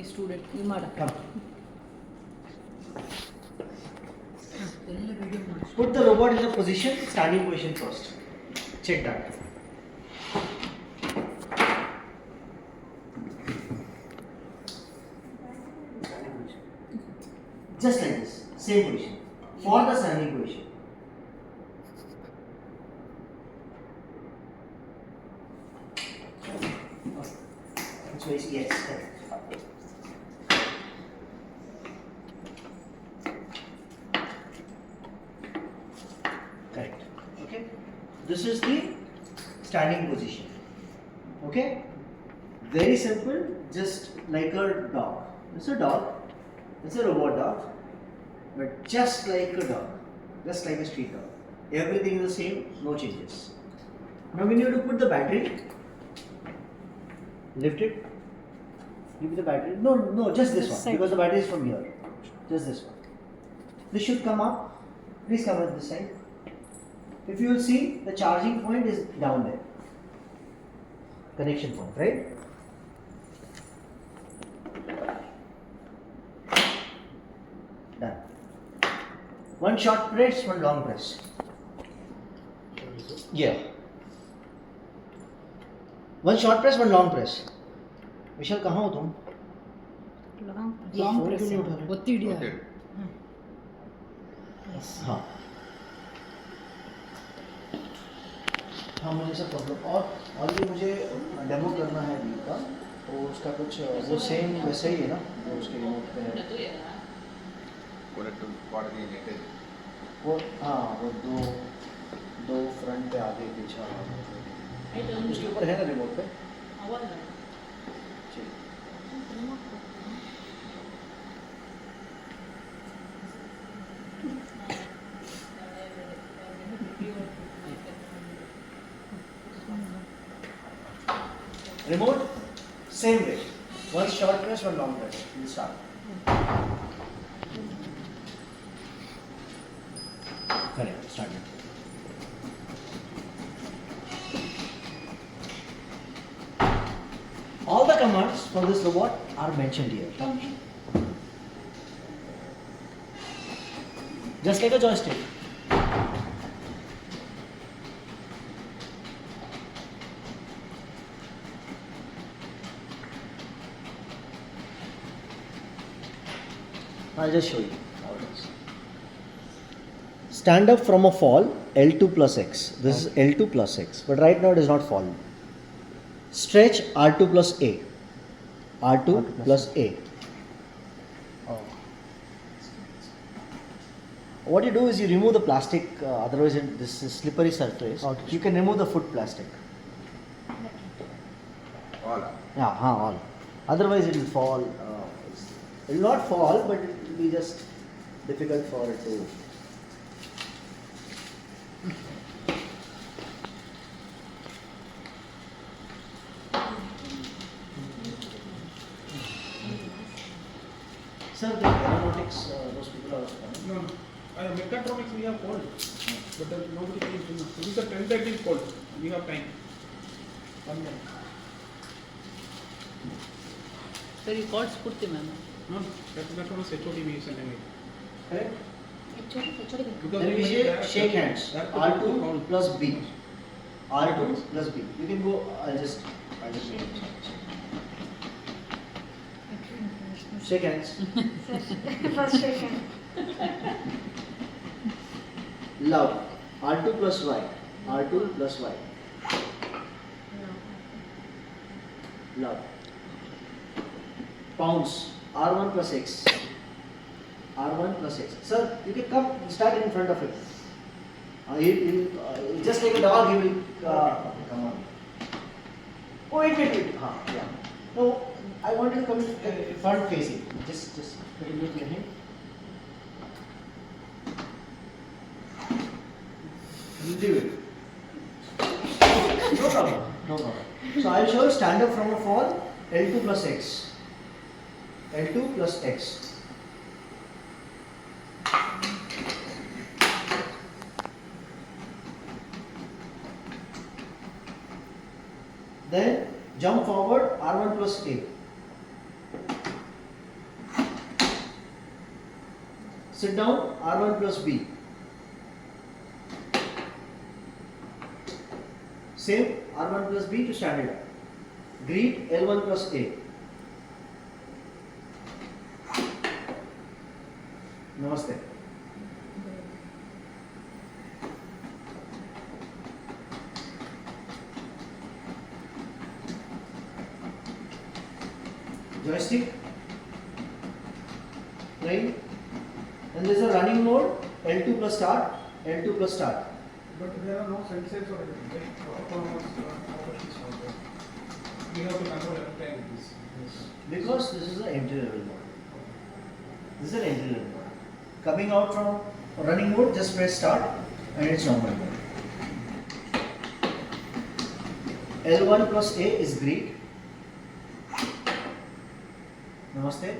student. Come. Put the robot in the position, standing position first. Check that. Just like this, same position. For the standing position. It's very yes. Correct. Correct. Okay. This is the standing position. Okay. Very simple. Just like a dog. It's a dog. It's a robot dog. But just like a dog. Just like a street dog. Everything is the same. No changes. Now we need to put the battery. Lift it. Give me the battery. No, just this one. Because the battery is from here. Just this one. This should come up. Please come at this side. If you will see, the charging point is down there. Connection point, right? Done. One short press, one long press. Yeah. One short press, one long press. विशाल कहाँ हो तुम? Long press. ಒತ್ತಿ ಹಿಡಿಯ. हाँ. हाँ मुझे सब problem और भी मुझे डेमो करना है वील का तो उसका कुछ वो सेम वैसे ही है ना वो उसके रिमोट पे है वो हाँ वो दो फ्रंट पे आगे पीछे उसके ऊपर है ना रिमोट पे ठीक remote same way one short press one long press we'll start correct start all the commands for this robot are mentioned here just like a joystick I'll just show you how it is. Stand up from a fall, L2 plus X. This is L2 plus X, but right now it is not fallen. Stretch R2 plus A. R2 plus A. Oh. What you do is you remove the plastic, otherwise this is slippery surface. Okay. You can remove the foot plastic. All. Yeah, all. Otherwise it will fall. It will not fall, but it will be just difficult for it to. Sir, the aeronautics, those people are also coming. No, mechatronics we have called, but nobody came to know. It is a 10:30 call. We have time. 1 minute. ಸರಿ cards ಕೊಡ್ತೀವಿ ma'am. No, that was HOD we sent away. Correct? Because Then we shake hands. that R2 count. plus B. R2 plus B. You can go. I'll just shake hands. First second. Love. R2 plus Y. R2 plus Y. Love. Pounds. R1 plus X. R1 plus X. Sir, you can come start in front of him. Just like a dog, he will come on. Oh, wait. Yeah. No, I wanted to come front facing. Just little bit behind. Do it. No problem. So I'll show you stand up from a fall. L2 plus X. L2 plus X. Then jump forward R1 plus A. Sit down, R1 plus B. Same, R1 plus B to stand it up. Greet, L1 plus A. Namaste. Joystick, right? And there's a running mode, L2 plus start, L2 plus start. But there are no senses or anything, right? Autonomous operations out there. We have to control every time with this. Because this is an entry level mode. This is an entry level mode. Coming out from running mode, just press start and it's normal mode. L1 plus A is greet. Namaste.